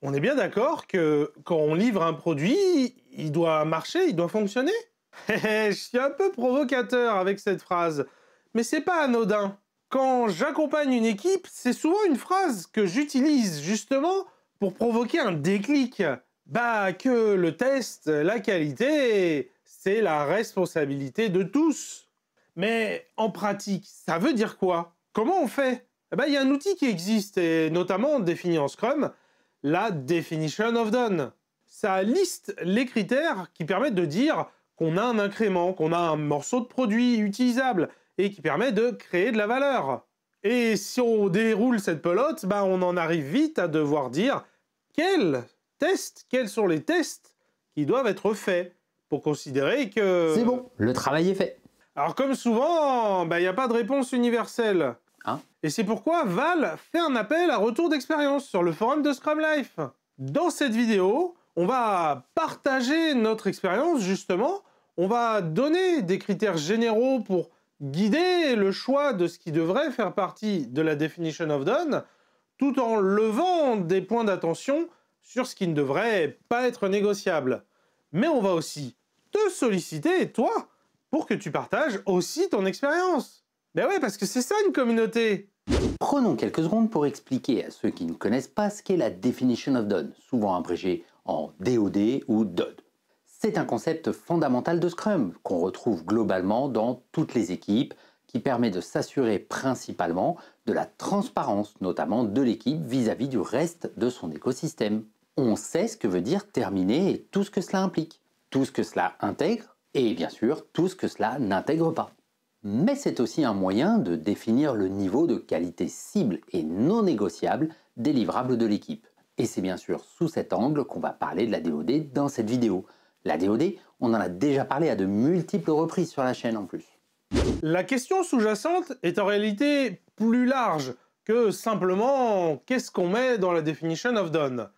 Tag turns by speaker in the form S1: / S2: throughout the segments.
S1: On est bien d'accord que quand on livre un produit, il doit marcher, il doit fonctionner? Je suis un peu provocateur avec cette phrase, mais c'est pas anodin. Quand j'accompagne une équipe, c'est souvent une phrase que j'utilise justement pour provoquer un déclic. Bah que le test, la qualité, c'est la responsabilité de tous. Mais en pratique, ça veut dire quoi? Comment on fait? Eh ben, il y a un outil qui existe, et notamment défini en Scrum, la Definition of Done. Ça liste les critères qui permettent de dire qu'on a un incrément, qu'on a un morceau de produit utilisable, et qui permet de créer de la valeur. Et si on déroule cette pelote, ben on en arrive vite à devoir dire quels sont les tests qui doivent être faits pour considérer que...
S2: C'est bon, le travail est fait.
S1: Alors comme souvent, il n'y a pas de réponse universelle.
S2: Hein?
S1: Et c'est pourquoi Val fait un appel à retour d'expérience sur le forum de Scrum Life. Dans cette vidéo, on va partager notre expérience justement, on va donner des critères généraux pour guider le choix de ce qui devrait faire partie de la Definition of Done, tout en levant des points d'attention sur ce qui ne devrait pas être négociable. Mais on va aussi te solliciter, toi, pour que tu partages aussi ton expérience. Ben ouais, parce que c'est ça une communauté.
S2: Prenons quelques secondes pour expliquer à ceux qui ne connaissent pas ce qu'est la Definition of Done, souvent abrégée en DOD ou DOD. C'est un concept fondamental de Scrum qu'on retrouve globalement dans toutes les équipes, qui permet de s'assurer principalement de la transparence, notamment de l'équipe vis-à-vis du reste de son écosystème. On sait ce que veut dire terminer et tout ce que cela implique, tout ce que cela intègre et bien sûr tout ce que cela n'intègre pas. Mais c'est aussi un moyen de définir le niveau de qualité cible et non négociable des livrables de l'équipe. Et c'est bien sûr sous cet angle qu'on va parler de la DOD dans cette vidéo. La DOD, on en a déjà parlé à de multiples reprises sur la chaîne en plus.
S1: La question sous-jacente est en réalité plus large que simplement qu'est-ce qu'on met dans la Definition of Done.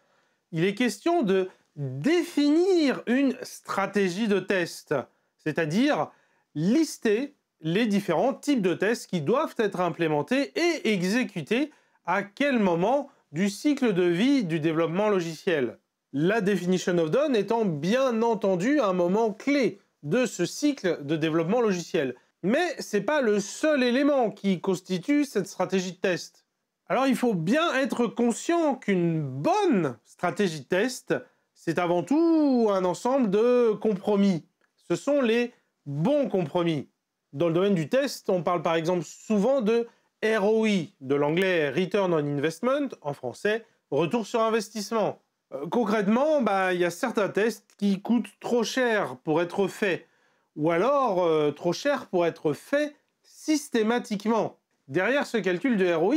S1: Il est question de définir une stratégie de test, c'est-à-dire lister les différents types de tests qui doivent être implémentés et exécutés à quel moment du cycle de vie du développement logiciel. La Definition of Done étant bien entendu un moment clé de ce cycle de développement logiciel. Mais ce n'est pas le seul élément qui constitue cette stratégie de test. Alors il faut bien être conscient qu'une bonne stratégie de test, c'est avant tout un ensemble de compromis. Ce sont les bons compromis. Dans le domaine du test, on parle par exemple souvent de ROI, de l'anglais Return on Investment, en français, retour sur investissement. Concrètement, il y a certains tests qui coûtent trop cher pour être faits, ou alors trop cher pour être faits systématiquement. Derrière ce calcul de ROI,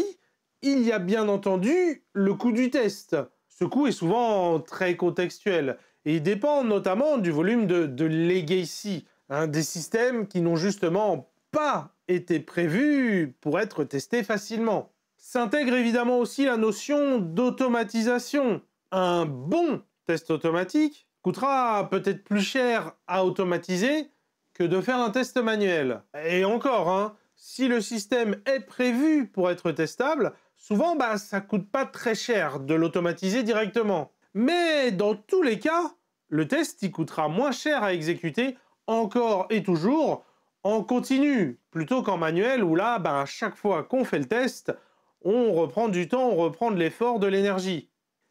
S1: il y a bien entendu le coût du test. Ce coût est souvent très contextuel et il dépend notamment du volume de legacy, des systèmes qui n'ont justement pas été prévus pour être testés facilement. S'intègre évidemment aussi la notion d'automatisation. Un bon test automatique coûtera peut-être plus cher à automatiser que de faire un test manuel. Et encore, si le système est prévu pour être testable, souvent ça ne coûte pas très cher de l'automatiser directement. Mais dans tous les cas, le test il coûtera moins cher à exécuter encore et toujours en continu, plutôt qu'en manuel où là, à chaque fois qu'on fait le test, on reprend du temps, on reprend de l'effort, de l'énergie.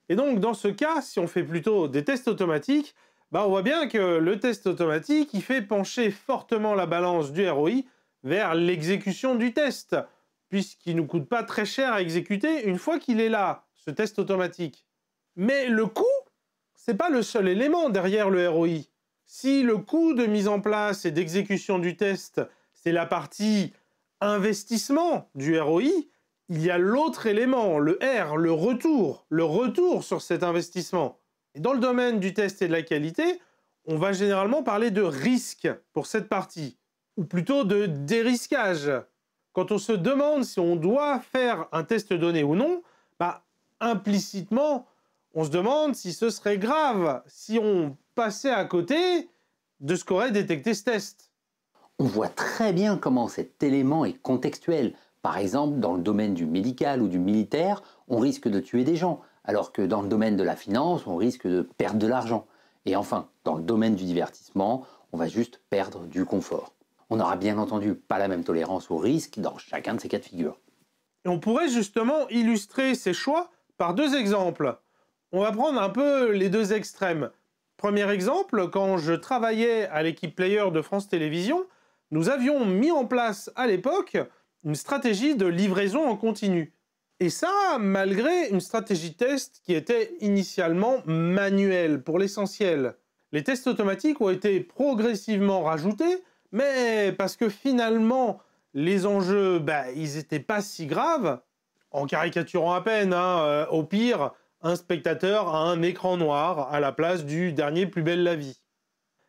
S1: Et donc dans ce cas, si on fait plutôt des tests automatiques, on voit bien que le test automatique, il fait pencher fortement la balance du ROI vers l'exécution du test, puisqu'il ne nous coûte pas très cher à exécuter une fois qu'il est là, ce test automatique. Mais le coût, c'est pas le seul élément derrière le ROI. Si le coût de mise en place et d'exécution du test, c'est la partie investissement du ROI, il y a l'autre élément, le R, le retour sur cet investissement. Et dans le domaine du test et de la qualité, on va généralement parler de risque pour cette partie, ou plutôt de dérisquage. Quand on se demande si on doit faire un test donné ou non, implicitement, on se demande si ce serait grave, si on passait à côté de ce qu'aurait détecté ce test.
S2: On voit très bien comment cet élément est contextuel. Par exemple, dans le domaine du médical ou du militaire, on risque de tuer des gens, alors que dans le domaine de la finance, on risque de perdre de l'argent. Et enfin, dans le domaine du divertissement, on va juste perdre du confort. On n'aura bien entendu pas la même tolérance au risque dans chacun de ces cas de figure.
S1: Et on pourrait justement illustrer ces choix par deux exemples. On va prendre un peu les deux extrêmes. Premier exemple, quand je travaillais à l'équipe Player de France Télévisions, nous avions mis en place à l'époque une stratégie de livraison en continu. Et ça, malgré une stratégie test qui était initialement manuelle pour l'essentiel. Les tests automatiques ont été progressivement rajoutés, mais parce que finalement, les enjeux, ils n'étaient pas si graves, en caricaturant à peine, au pire, un spectateur a un écran noir à la place du dernier Plus belle la vie.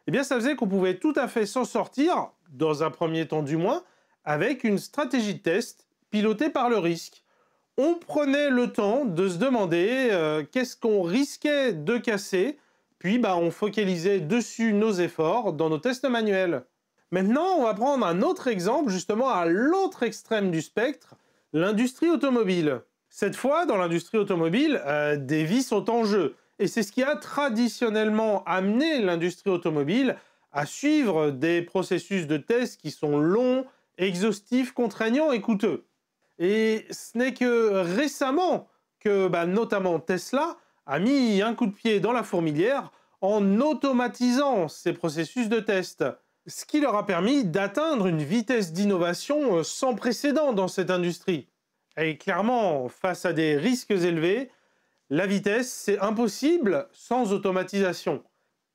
S1: Eh bien, ça faisait qu'on pouvait tout à fait s'en sortir, dans un premier temps du moins, avec une stratégie de test pilotée par le risque. On prenait le temps de se demander qu'est-ce qu'on risquait de casser, puis on focalisait dessus nos efforts dans nos tests manuels. Maintenant, on va prendre un autre exemple, justement à l'autre extrême du spectre, l'industrie automobile. Cette fois, dans l'industrie automobile, des vies sont en jeu. Et c'est ce qui a traditionnellement amené l'industrie automobile à suivre des processus de tests qui sont longs, exhaustifs, contraignants et coûteux. Et ce n'est que récemment que, notamment Tesla, a mis un coup de pied dans la fourmilière en automatisant ces processus de test. Ce qui leur a permis d'atteindre une vitesse d'innovation sans précédent dans cette industrie. Et clairement, face à des risques élevés, la vitesse, c'est impossible sans automatisation.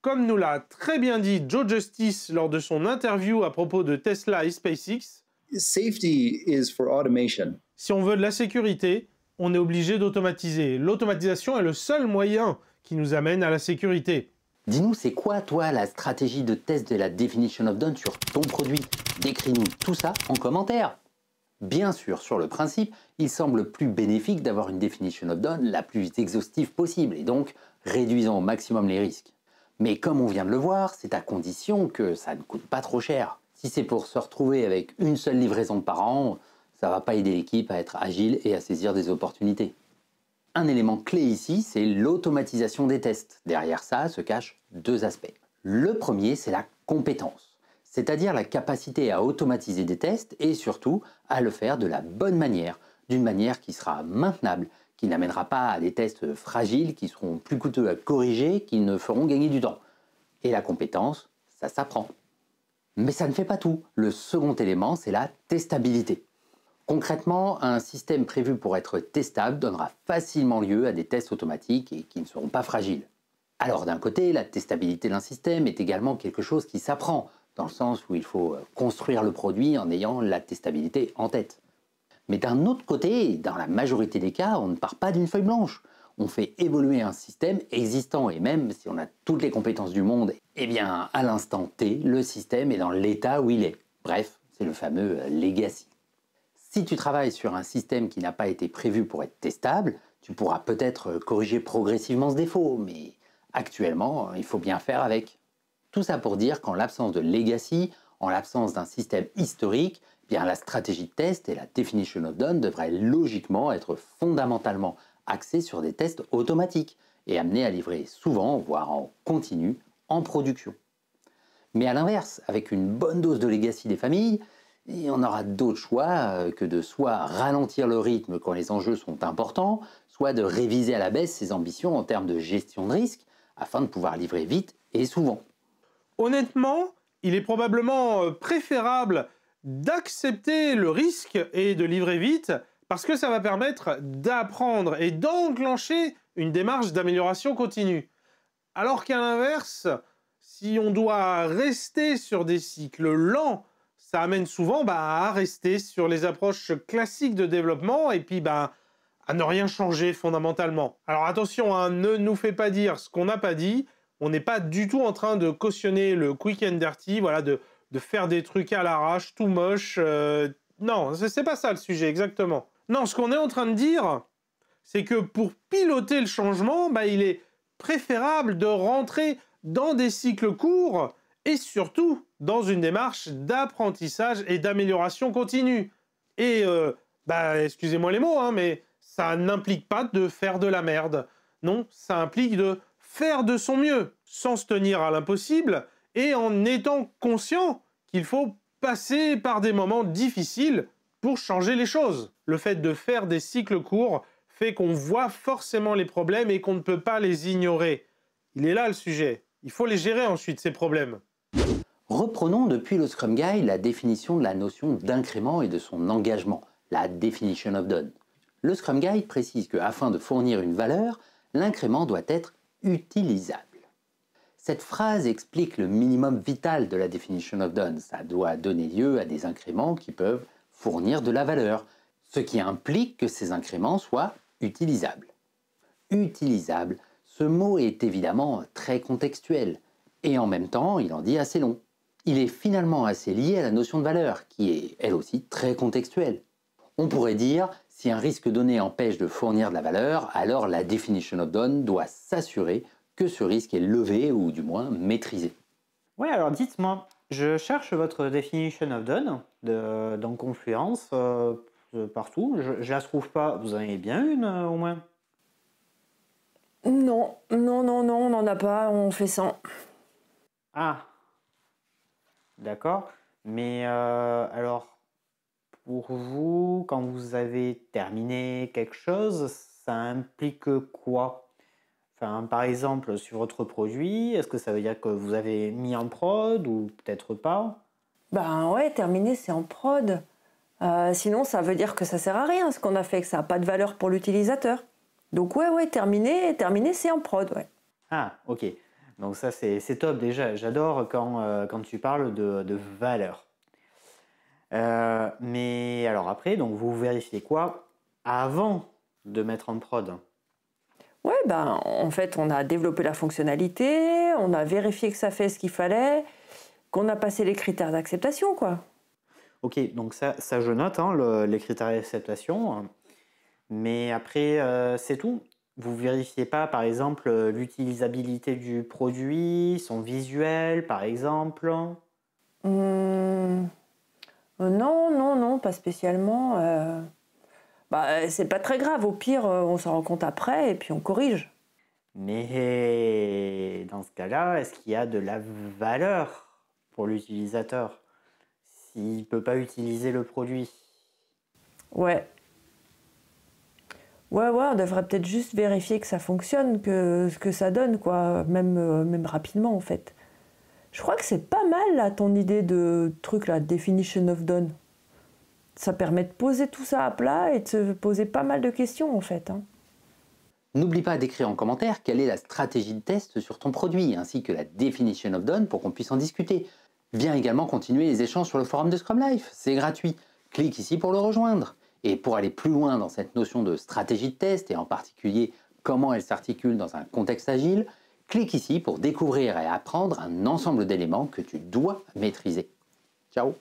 S1: Comme nous l'a très bien dit Joe Justice lors de son interview à propos de Tesla et SpaceX,
S3: Safety is for automation.
S1: Si on veut de la sécurité, on est obligé d'automatiser. L'automatisation est le seul moyen qui nous amène à la sécurité.
S2: Dis-nous, c'est quoi, toi, la stratégie de test de la Definition of Done sur ton produit? Décris-nous tout ça en commentaire. Bien sûr, sur le principe, il semble plus bénéfique d'avoir une Definition of Done la plus exhaustive possible et donc réduisant au maximum les risques. Mais comme on vient de le voir, c'est à condition que ça ne coûte pas trop cher. Si c'est pour se retrouver avec une seule livraison par an, ça ne va pas aider l'équipe à être agile et à saisir des opportunités. Un élément clé ici, c'est l'automatisation des tests. Derrière ça se cachent deux aspects. Le premier, c'est la compétence, c'est-à-dire la capacité à automatiser des tests et surtout à le faire de la bonne manière, d'une manière qui sera maintenable, qui n'amènera pas à des tests fragiles qui seront plus coûteux à corriger, qui ne feront gagner du temps. Et la compétence, ça s'apprend. Mais ça ne fait pas tout. Le second élément, c'est la testabilité. Concrètement, un système prévu pour être testable donnera facilement lieu à des tests automatiques et qui ne seront pas fragiles. Alors d'un côté, la testabilité d'un système est également quelque chose qui s'apprend, dans le sens où il faut construire le produit en ayant la testabilité en tête. Mais d'un autre côté, dans la majorité des cas, on ne part pas d'une feuille blanche. On fait évoluer un système existant et même si on a toutes les compétences du monde, eh bien à l'instant T, le système est dans l'état où il est. Bref, c'est le fameux legacy. Si tu travailles sur un système qui n'a pas été prévu pour être testable, tu pourras peut-être corriger progressivement ce défaut, mais actuellement, il faut bien faire avec. Tout ça pour dire qu'en l'absence de legacy, en l'absence d'un système historique, eh bien la stratégie de test et la Definition of Done devraient logiquement être fondamentalement axée sur des tests automatiques et amenée à livrer souvent, voire en continu, en production. Mais à l'inverse, avec une bonne dose de legacy des familles, on aura d'autres choix que de soit ralentir le rythme quand les enjeux sont importants, soit de réviser à la baisse ses ambitions en termes de gestion de risque afin de pouvoir livrer vite et souvent.
S1: Honnêtement, il est probablement préférable d'accepter le risque et de livrer vite parce que ça va permettre d'apprendre et d'enclencher une démarche d'amélioration continue. Alors qu'à l'inverse, si on doit rester sur des cycles lents, ça amène souvent à rester sur les approches classiques de développement et puis à ne rien changer fondamentalement. Alors attention, ne nous fait pas dire ce qu'on n'a pas dit. On n'est pas du tout en train de cautionner le quick and dirty, voilà, de faire des trucs à l'arrache, tout moche. Non, c'est pas ça le sujet exactement. Non, ce qu'on est en train de dire, c'est que pour piloter le changement, il est préférable de rentrer dans des cycles courts et surtout dans une démarche d'apprentissage et d'amélioration continue. Et, excusez-moi les mots, mais ça n'implique pas de faire de la merde. Non, ça implique de faire de son mieux, sans se tenir à l'impossible et en étant conscient qu'il faut passer par des moments difficiles pour changer les choses. Le fait de faire des cycles courts fait qu'on voit forcément les problèmes et qu'on ne peut pas les ignorer. Il est là le sujet. Il faut les gérer ensuite, ces problèmes.
S2: Reprenons depuis le Scrum Guide la définition de la notion d'incrément et de son engagement, la Definition of Done. Le Scrum Guide précise qu'afin de fournir une valeur, l'incrément doit être utilisable. Cette phrase explique le minimum vital de la Definition of Done. Ça doit donner lieu à des incréments qui peuvent fournir de la valeur, ce qui implique que ces incréments soient utilisables. Utilisable, ce mot est évidemment très contextuel, et en même temps, il en dit assez long. Il est finalement assez lié à la notion de valeur, qui est elle aussi très contextuelle. On pourrait dire, si un risque donné empêche de fournir de la valeur, alors la Definition of Done doit s'assurer que ce risque est levé ou du moins maîtrisé.
S4: Oui, alors dites-moi, je cherche votre Definition of Done dans Confluence partout. Je la trouve pas. Vous en avez bien une au moins?
S5: Non, on n'en a pas, on fait sans.
S4: Ah, d'accord. Mais alors, pour vous, quand vous avez terminé quelque chose, ça implique quoi? Enfin, par exemple, sur votre produit, est-ce que ça veut dire que vous avez mis en prod ou peut-être pas?
S5: Ben ouais, terminé, c'est en prod. Sinon, ça veut dire que ça sert à rien, ce qu'on a fait, que ça n'a pas de valeur pour l'utilisateur. Donc ouais, terminé, c'est en prod, ouais.
S4: Ah, ok. Donc ça, c'est top déjà. J'adore quand tu parles de valeur. Mais alors après, donc vous vérifiez quoi avant de mettre en prod?
S5: Ouais, ben en fait, on a développé la fonctionnalité, on a vérifié que ça fait ce qu'il fallait, qu'on a passé les critères d'acceptation, quoi.
S4: Ok, donc ça je note, hein, les critères d'acceptation. Mais après, c'est tout. Vous vérifiez pas, par exemple, l'utilisabilité du produit, son visuel, par exemple?
S5: Non, pas spécialement. C'est pas très grave, au pire, on s'en rend compte après et puis on corrige.
S4: Mais dans ce cas-là, est-ce qu'il y a de la valeur pour l'utilisateur s'il ne peut pas utiliser le produit?
S5: Ouais, on devrait peut-être juste vérifier que ça fonctionne, que ça donne, quoi, même rapidement, en fait. Je crois que c'est pas mal, là, ton idée de truc, là, Definition of Done. Ça permet de poser tout ça à plat et de se poser pas mal de questions, en fait.
S2: N'oublie pas d'écrire en commentaire quelle est la stratégie de test sur ton produit, ainsi que la Definition of Done pour qu'on puisse en discuter. Viens également continuer les échanges sur le forum de Scrum Life, c'est gratuit. Clique ici pour le rejoindre. Et pour aller plus loin dans cette notion de stratégie de test, et en particulier comment elle s'articule dans un contexte agile, clique ici pour découvrir et apprendre un ensemble d'éléments que tu dois maîtriser. Ciao!